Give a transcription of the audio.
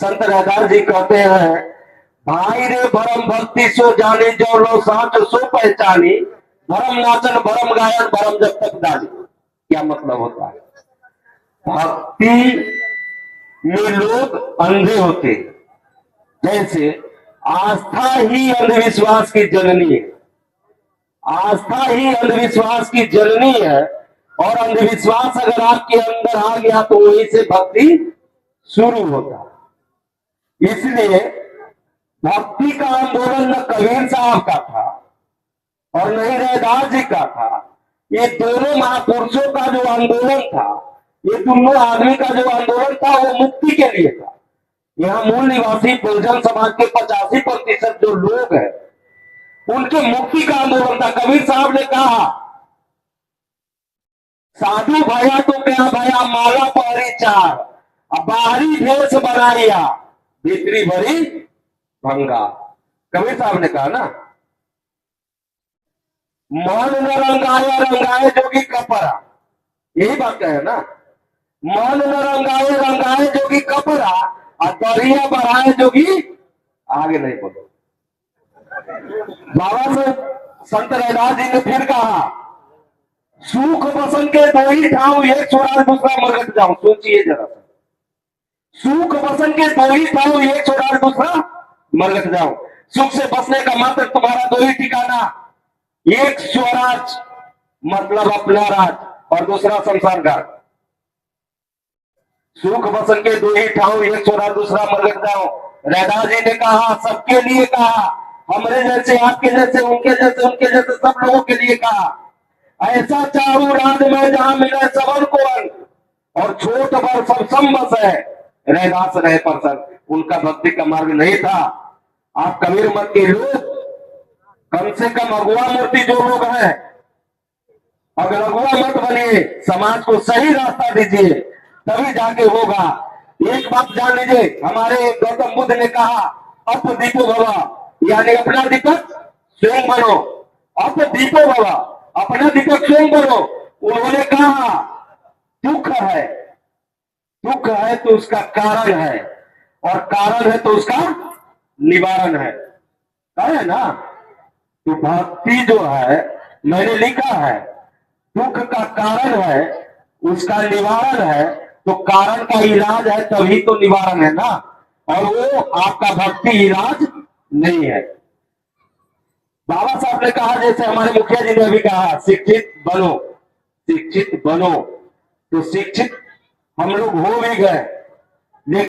संत रैदास जी कहते हैं, भाई रे भरम भक्ति सो जाने जो लो साच सो पहचानी, भरम नाचन भरम गायन भरम जब तक डाली। क्या मतलब होता है? भक्ति में लोग अंधे होते, जैसे आस्था ही अंधविश्वास की जननी है। आस्था ही अंधविश्वास की जननी है, और अंधविश्वास अगर आपके अंदर आ गया तो वहीं से भक्ति शुरू होता है। इसलिए भक्ति का आंदोलन न कबीर साहब का था और न ही रैदास जी का था। ये दोनों महापुरुषों का जो आंदोलन था, ये दोनों आदमी का जो आंदोलन था, वो मुक्ति के लिए था। यहाँ मूल निवासी बहुजन समाज के 85% जो लोग हैं, उनके मुक्ति का आंदोलन था। कबीर साहब ने कहा, साधु भया तो क्या भया, माला पहरी चार, अब बाहरी भेष बनाया, भीतरी भरी भंगा। कबीर साहब ने कहा ना, मन न रंगाया रंगाए जोगी कपड़ा, यही बात है ना। मन न रंगाए रंगाए जोगी कपड़ा, और दरिया बढ़ाए जोगी आगे नहीं बोलो। बाबा से संत रैदास जी ने फिर कहा, सुख बसन के दो ही ठाव, एक छोड़ा दूसरा मरगट जाऊं। सोचिए जरा, सुख बसन के दो ही ठाव, एक छोड़ा दूसरा मरगट जाऊं। सुख से बसने का मात्र तुम्हारा दो ही ठिकाना, एक स्वराज मतलब अपना राज, और दूसरा संसार घाट। सुख बसन के दो ही ठाव, एक स्वराज दूसरा मरगट जाऊं। रैदास जी ने कहा, सबके लिए कहा, हमरे जैसे आपके जैसे उनके जैसे उनके जैसे सब लोगों के लिए कहा। ऐसा चाहूं राज में जहां मिले सबन को अंग, और छोट बड़ सब संबस है, रैदास रहे परसन। उनका भक्ति का मार्ग नहीं था। आप कबीर मत के लोग, कम से कम अगुआ मूर्ति जो लोग हैं, अगर अगुआ मत बनिए, समाज को सही रास्ता दीजिए, तभी जाके होगा। एक बात जान लीजिए, हमारे गौतम बुद्ध ने कहा, अप दीपो भवा, यानी अपना दीपक स्वयं बनो। अप दीपो भवा, अपना दीपक स्वयं बनो। उन्होंने कहा, दुख है, दुख है तो उसका कारण है, और कारण है तो उसका निवारण है ना। तो भक्ति जो है, मैंने लिखा है, दुख का कारण है, उसका निवारण है। तो कारण का इलाज है तभी तो निवारण है ना, और वो आपका भक्ति इलाज नहीं है। बाबा साहब ने कहा, जैसे हमारे मुखिया जी ने भी कहा, शिक्षित बनो, शिक्षित बनो। तो शिक्षित हम लोग हो भी गए,